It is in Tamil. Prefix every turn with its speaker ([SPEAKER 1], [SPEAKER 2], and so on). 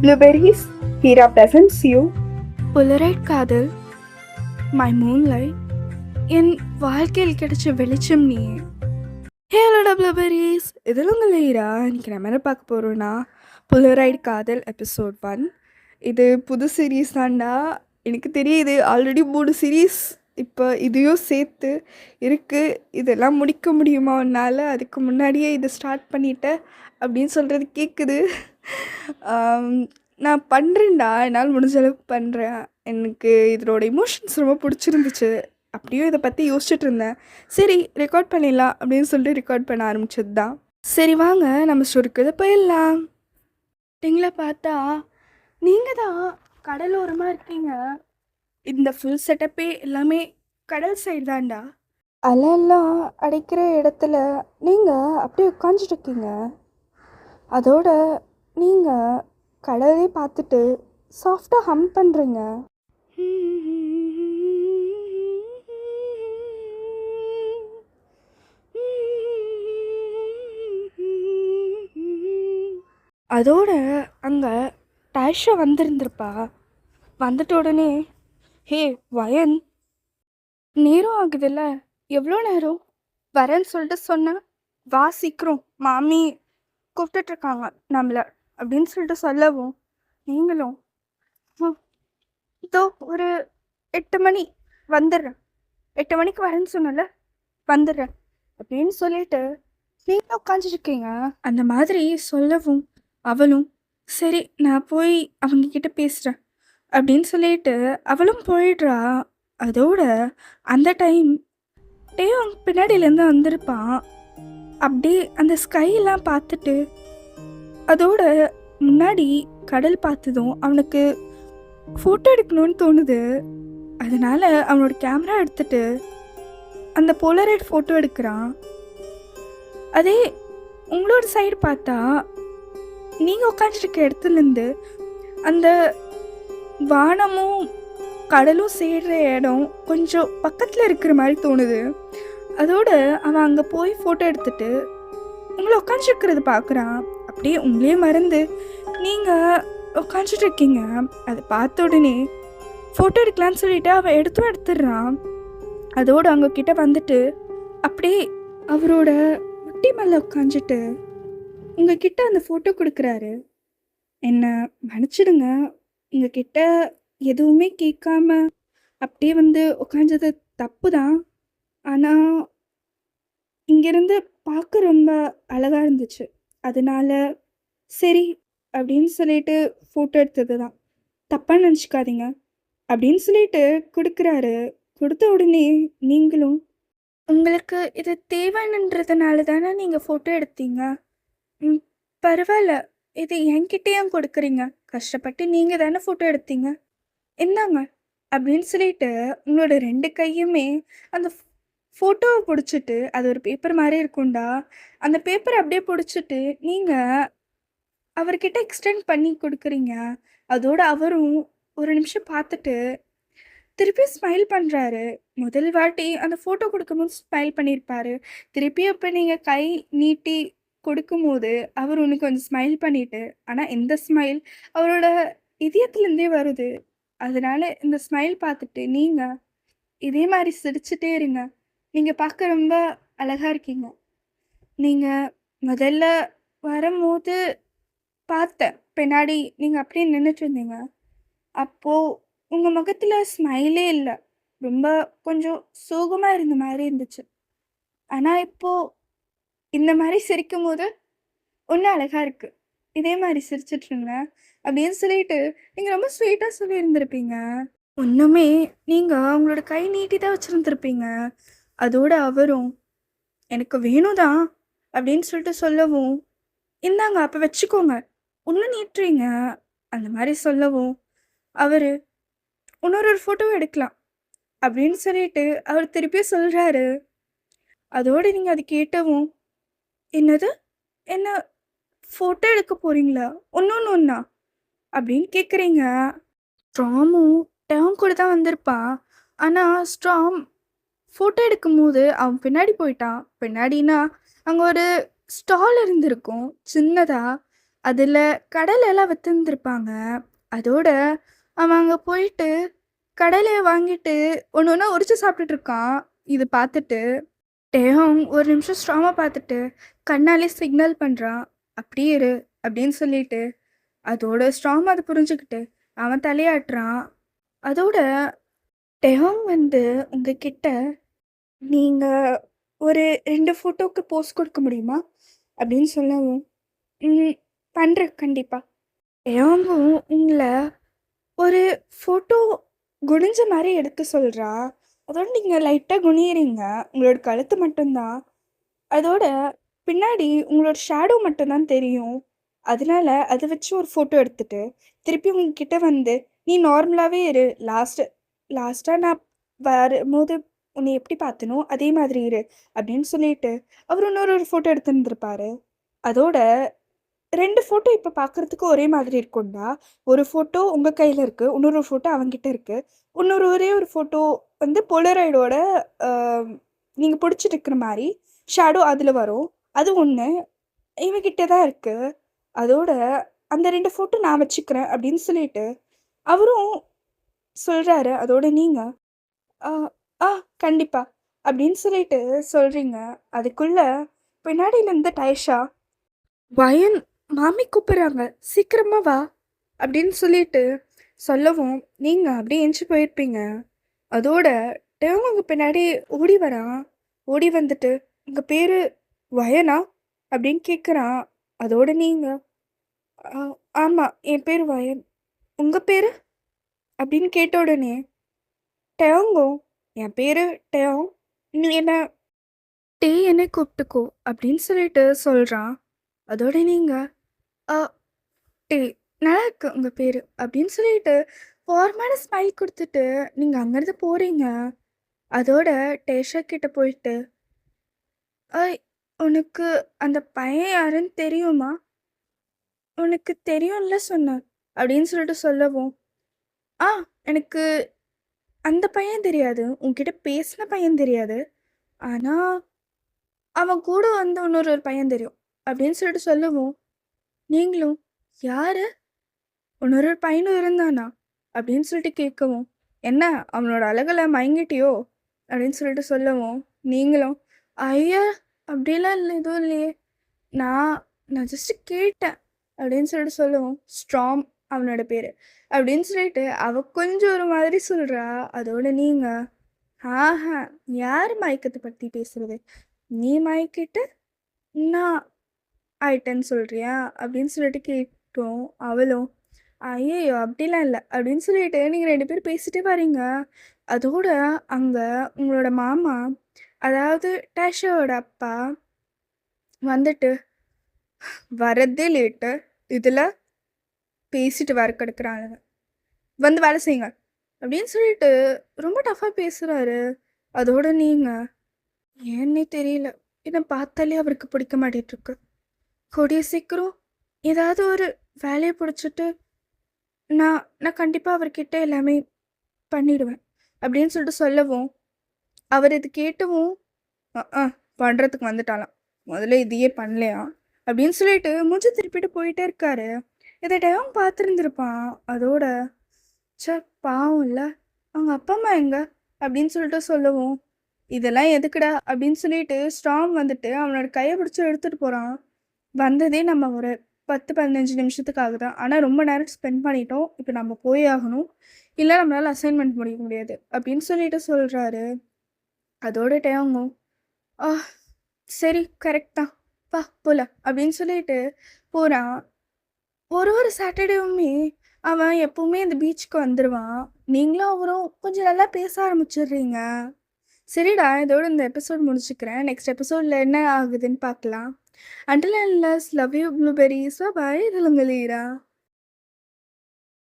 [SPEAKER 1] Blueberries, Hira presents you.
[SPEAKER 2] புலரைட் காதல், மை மூன்லைட், என் வாழ்க்கையில் கிடைச்ச வெளிச்சம் நீ. ஹேலோட ப்ளூபெரிஸ், இதில் உங்கள் ஹீரா. இன்னைக்கு நம்ம என்ன பார்க்க போகிறோன்னா புலரைட் காதல் எபிசோட் 1. இது புது சீரீஸ் தான்டா. எனக்கு தெரியுது ஆல்ரெடி 3 சீரீஸ் இப்போ இதையும் சேர்த்து இருக்குது. இதெல்லாம் முடிக்க முடியுமா உன்னால்? அதுக்கு முன்னாடியே இதை ஸ்டார்ட் பண்ணிட்டேன் அப்படின்னு சொல்கிறது கேட்குது. நான் பண்ணுறேன்டா, என்னால் முடிஞ்ச அளவுக்கு பண்ணுறேன். எனக்கு இதோட இமோஷன்ஸ் ரொம்ப பிடிச்சிருந்துச்சு. அப்படியும் இதை பற்றி யோசிச்சுட்டு இருந்தேன். சரி ரெக்கார்ட் பண்ணிடலாம் அப்படின்னு சொல்லிட்டு ரெக்கார்ட் பண்ண ஆரம்பிச்சது தான். சரி வாங்க நம்ம ஸ்டோரிக்கு போயிடலாம். நீங்களா பார்த்தா நீங்கள் தான் கடலோரமாக இருக்கீங்க. இந்த ஃபுல் செட்டப்பே எல்லாமே கடல் சைடு தான்டா. அலையெல்லாம் அடைக்கிற இடத்துல நீங்கள் அப்படியே உட்காந்துட்டு இருக்கீங்க. அதோட நீங்கள் கடலே பார்த்துட்டு சாஃப்டாக ஹம் பண்ணுறீங்க. அதோட அங்கே டாஷா வந்திருந்திருப்பா. வந்துட்ட உடனே, ஹே வயன், நேரம் ஆகுதுல்ல, எவ்வளோ நேரம் வரேன்னு சொல்லிட்டு சொன்னேன், வா சீக்கிரம், மாமி கூப்பிட்டுட்ருக்காங்க நம்மளை அப்படின்னு சொல்லிட்டு சொல்லவும், நீங்களும் இதோ ஒரு 8 மணி வந்துடுறேன், 8 மணிக்கு வரேன்னு சொன்னல வந்துடுறேன் அப்படின்னு சொல்லிட்டு நீங்கள் உட்காந்துருக்கீங்க. அந்த மாதிரி சொல்லவும் அவளும் சரி நான் போய் அவங்கக்கிட்ட பேசுகிறேன் அப்படின்னு சொல்லிட்டு அவளும் போயிடுறா. அதோட அந்த டைம் டேயும் பின்னாடியிலேருந்து வந்திருப்பான். அப்படியே அந்த ஸ்கையெல்லாம் பார்த்துட்டு அதோட முன்னாடி கடல் பார்த்ததும் அவனுக்கு ஃபோட்டோ எடுக்கணும்னு தோணுது. அதனால அவனோட கேமரா எடுத்துட்டு அந்த போலரைட் ஃபோட்டோ எடுக்கிறான். அதே உங்களோட சைடு பார்த்தா நீங்கள் உட்காந்துருக்க இடத்துலேருந்து அந்த வானமும் கடலும் சேர்ற இடம் கொஞ்சம் பக்கத்தில் இருக்கிற மாதிரி தோணுது. அதோட அவன் அங்கே போய் ஃபோட்டோ எடுத்துட்டு உங்களை உட்காந்துருக்கிறது பார்க்குறான். அப்படியே உங்களே மறந்து நீங்கள் உட்காந்துட்டு இருக்கீங்க. அதை பார்த்த உடனே ஃபோட்டோ எடுக்கலான்னு சொல்லிட்டு அவன் எடுத்துடுறான். அதோடு அவங்க கிட்ட வந்துட்டு அப்படியே அவரோட முட்டி மேலே உட்காந்துட்டு உங்ககிட்ட அந்த ஃபோட்டோ கொடுக்குறாரு. என்னை மன்னிச்சிடுங்க, உங்ககிட்ட எதுவுமே கேட்காம அப்படியே வந்து உட்காந்தது தப்பு தான். ஆனால் இங்கேருந்து பார்க்க ரொம்ப அழகாக இருந்துச்சு, அதனால சரி அப்படின்னு சொல்லிட்டு ஃபோட்டோ எடுத்தது தான், தப்பாக நினச்சிக்காதீங்க அப்படின்னு சொல்லிட்டு கொடுக்குறாரு. கொடுத்த உடனே நீங்களும் உங்களுக்கு இது தேவைன்றதுனால தானே நீங்கள் ஃபோட்டோ எடுத்தீங்க, பரவாயில்ல, இது என்கிட்டேயும் கொடுக்குறீங்க, கஷ்டப்பட்டு நீங்கள் தானே ஃபோட்டோ எடுத்தீங்க, என்னங்க அப்படின்னு சொல்லிட்டு உங்களோட 2 கையுமே அந்த ஃபோட்டோவை பிடிச்சிட்டு, அது ஒரு பேப்பர் மாதிரி இருக்கும்டா, அந்த பேப்பரை அப்படியே பிடிச்சிட்டு நீங்கள் அவர்கிட்ட எக்ஸ்டெண்ட் பண்ணி கொடுக்குறீங்க. அதோட அவரும் ஒரு நிமிஷம் பார்த்துட்டு திருப்பி ஸ்மைல் பண்ணுறாரு. முதல் வாட்டி அந்த ஃபோட்டோ கொடுக்கும்போது ஸ்மைல் பண்ணியிருப்பாரு. திருப்பி அப்போ நீங்கள் கை நீட்டி கொடுக்கும்போது அவர் ஒன்று கொஞ்சம் ஸ்மைல் பண்ணிட்டு, ஆனால் இந்த ஸ்மைல் அவரோட இதயத்துலேருந்தே வருது. அதனால இந்த ஸ்மைல் பார்த்துட்டு நீங்கள் இதே மாதிரி சிரிச்சுட்டே இருங்க. நீங்கள் பார்க்க ரொம்ப அழகாக இருக்கீங்க. நீங்கள் முதல்ல வரும்போது பார்த்தேன், பின்னாடி நீங்கள் அப்படியே நின்றுட்டு இருந்தீங்க. அப்போது உங்கள் முகத்தில் ஸ்மைலே இல்லை, ரொம்ப கொஞ்சம் சோகமாக இருந்த மாதிரி இருந்துச்சு. ஆனால் இப்போது இந்த மாதிரி சிரிக்கும் போது ஒன்றும் அழகாக இருக்குது, இதே மாதிரி சிரிச்சிட்ருங்க அப்படின்னு சொல்லிட்டு நீங்கள் ரொம்ப ஸ்வீட்டாக சொல்லியிருந்திருப்பீங்க. ஒன்றுமே நீங்கள் அவங்களோட கை நீட்டி தான் வச்சுருந்துருப்பீங்க. அதோட அவரும் எனக்கு வேணும் தான் அப்படின்னு சொல்லிட்டு சொல்லவும், இந்தாங்க அப்போ வச்சுக்கோங்க, இன்னும் நீட்டுறீங்க அந்த மாதிரி சொல்லவும், அவர் இன்னொரு ஃபோட்டோ எடுக்கலாம் அப்படின்னு சொல்லிட்டு அவர் திருப்பி சொல்கிறாரு. அதோடு நீங்கள் அது கேட்டவும், என்னது, என்ன ஃபோட்டோ எடுக்க போகிறீங்களா, ஒன்றா அப்படின்னு கேட்குறீங்க. ஸ்ட்ராமும் டேம் கூட தான் வந்திருப்பான். ஆனால் ஸ்ட்ராம் ஃபோட்டோ எடுக்கும்போது அவன் பின்னாடி போயிட்டான். பின்னாடினா அங்கே ஒரு ஸ்டால் இருந்திருக்கும் சின்னதாக. அதில் கடலைலாம் விற்றுருந்துருப்பாங்க. அதோட அவன் அங்கே போயிட்டு கடலையை வாங்கிட்டு ஒன்று ஒன்றா உரிச்சு சாப்பிட்டுட்டு இருக்கான். இது பார்த்துட்டு டேயோங் ஒரு நிமிஷம் ஸ்ட்ராமா பார்த்துட்டு கண்ணாலே சிக்னல் பண்ணுறான். அப்படியே இரு அப்படின்னு சொல்லிட்டு அதோட ஸ்ட்ராங் அதை புரிஞ்சுக்கிட்டு அவன் தலையாட்டுறான். அதோட டெஹோங் வந்து உங்ககிட்ட நீங்கள் ஒரு 2 ஃபோட்டோவுக்கு போஸ்ட் கொடுக்க முடியுமா அப்படின்னு சொல்லவும் பண்ணுறேன் கண்டிப்பாக. டெஹோங்கும் உங்களை ஒரு ஃபோட்டோ குனிஞ்ச மாதிரி எடுக்க சொல்கிறா. அதோட நீங்கள் லைட்டாக குனியறீங்க, உங்களோட கழுத்து மட்டும்தான். அதோட பின்னாடி உங்களோட ஷேடோ மட்டும்தான் தெரியும். அதனால அதை வச்சு ஒரு ஃபோட்டோ எடுத்துட்டு திருப்பி உங்ககிட்ட வந்து நீ நார்மலாகவே இரு, லாஸ்ட்டாக நான் வரும்போது உன்னை எப்படி பார்த்தனோ அதே மாதிரி இரு அப்படின்னு சொல்லிட்டு அவர் இன்னொரு ஃபோட்டோ எடுத்துருந்துருப்பாரு. அதோட 2 ஃபோட்டோ இப்போ பார்க்குறதுக்கு ஒரே மாதிரி இருக்கும்டா. ஒரு ஃபோட்டோ உங்கள் கையில் இருக்குது, இன்னொரு ஃபோட்டோ அவங்ககிட்ட இருக்குது. ஒரே ஒரு ஃபோட்டோ வந்து போலராய்டோட நீங்கள் பிடிச்சிட்டு இருக்கிற மாதிரி ஷேடோ அதில் வரும். அது ஒன்று இவங்கிட்ட தான் இருக்குது. அதோட அந்த 2 ஃபோட்டோ நான் வச்சுக்கிறேன் அப்படின்னு சொல்லிட்டு அவரும் சொல்கிறாரு. அதோட நீங்கள் ஆ ஆ கண்டிப்பா அப்படின்னு சொல்லிட்டு சொல்கிறீங்க. அதுக்குள்ளே பின்னாடியிலேருந்து டைஷா வயன் மாமி கூப்பிட்றாங்க, சீக்கிரமா வா அப்படின்னு சொல்லிட்டு சொல்லவும் நீங்கள் அப்படியே எஞ்சி போயிருப்பீங்க. அதோட டேவ் உங்கள் பின்னாடி ஓடி வரான். ஓடி வந்துட்டு உங்கள் பேர் வயனா அப்படின்னு கேட்குறான். அதோட நீங்கள் ஆமாம் என் பேர் வயன், உங்கள் பேர் அப்படின்னு கேட்ட உடனே டேங்கோ என் பேர் டேங், நீ என்ன என்ன கூப்பிட்டுக்கோ அப்படின்னு சொல்லிட்டு சொல்கிறான். அதோட நீங்கள் டே நல்லா இருக்கு உங்கள் பேர் அப்படின்னு சொல்லிட்டு ஃபார்மான ஸ்மைல் கொடுத்துட்டு நீங்கள் அங்கேருந்து போகிறீங்க. அதோட டேஷா கிட்ட போயிட்டு ஐய் உனக்கு அந்த பையன் யாருன்னு தெரியுமா, உனக்கு தெரியும்ல சொன்னேன் அப்படின்னு சொல்லிட்டு சொல்லவும் ஆ எனக்கு அந்த பையன் தெரியாது, உன்கிட்ட பேசின பையன் தெரியாது, ஆனால் அவன் கூட வந்து இன்னொரு பையன் தெரியும் அப்படின்னு சொல்லிட்டு சொல்லவும் நீங்களும் யாரு இன்னொரு பையனும் இருந்தானா அப்படின்னு சொல்லிட்டு கேட்கவும் என்ன அவனோட அழகில் மயங்கிட்டியோ அப்படின்னு சொல்லிட்டு சொல்லவும் நீங்களும் ஐயா அப்படிலாம் இல்லை எதுவும் இல்லையே, நான் நான் ஜஸ்ட்டு கேட்டேன் அப்படின்னு சொல்லிட்டு சொல்லவும் ஸ்ட்ராம் அவனோட பேர் அப்படின்னு சொல்லிட்டு அவ கொஞ்சம் ஒரு மாதிரி சொல்கிறா. அதோட நீங்கள் ஆஹா யார் மயக்கத்தை பற்றி பேசுறது, நீ மயக்கிட்டு நான் ஆயிட்டேன்னு சொல்கிறியா அப்படின்னு சொல்லிட்டு கேட்டோம். அவளும் ஐயோ அப்படிலாம் இல்லை அப்படின்னு சொல்லிட்டு நீங்கள் 2 பேர் பேசிட்டே வரீங்க. அதோட அங்கே உங்களோட மாமா, அதாவது டேஷாவோட அப்பா வந்துட்டு வரதே லேட்டு, இதில் பேசிட்டு வர கிடக்குறாங்க, வந்து வேலை செய்யுங்க அப்படின்னு சொல்லிட்டு ரொம்ப டஃப்பாக பேசுகிறாரு. அதோட நீங்கள் ஏன்னே தெரியல, என்னை பார்த்தாலே அவருக்கு பிடிக்க மாட்டேட்டுருக்கு, கூடிய சீக்கிரம் ஏதாவது ஒரு வேலையை பிடிச்சிட்டு நான் நான் கண்டிப்பாக அவர்கிட்ட எல்லாமே பண்ணிடுவேன் அப்படின்னு சொல்லிட்டு சொல்லவும் அவர் இது கேட்டவும் பண்ணுறதுக்கு வந்துட்டாலாம், முதல்ல இதையே பண்ணலையா அப்படின்னு சொல்லிட்டு மூஞ்சி திருப்பிட்டு போயிட்டே இருக்காரு. இதை டயம் பார்த்துருந்துருப்பான். அதோட சே பாவம் இல்லை, அவங்க அப்பா அம்மா எங்க அப்படின்னு சொல்லிட்டு சொல்லவும் இதெல்லாம் எதுக்குடா அப்படின்னு சொல்லிட்டு ஸ்ட்ராங் வந்துட்டு அவனோட கையை பிடிச்சி எடுத்துகிட்டு போகிறான். வந்ததே நம்ம ஒரு 10-15 நிமிஷத்துக்காக தான், ஆனால் ரொம்ப நேரம் ஸ்பெண்ட் பண்ணிட்டோம், இப்போ நம்ம போய் ஆகணும், இல்லை நம்மளால் அசைன்மெண்ட் முடிக்க முடியாது அப்படின்னு சொல்லிட்டு சொல்கிறாரு. அதோட டேங்கும் சரி கரெக்ட் தான் பா போல அப்படின்னு சொல்லிட்டு போகிறான். ஒரு சாட்டர்டேவுமே அவன் எப்பவுமே அந்த பீச்சுக்கு வந்துடுவான். நீங்களும் அவரும் கொஞ்சம் நல்லா பேச ஆரம்பிச்சிடுறீங்க. சரிடா இதோட இந்த எபிசோட் முடிச்சுக்கிறேன். நெக்ஸ்ட் எபிசோடில் என்ன ஆகுதுன்னு பார்க்கலாம். Until and unless, love you blueberries. Bye bye. இது உங்கள் ஈரா.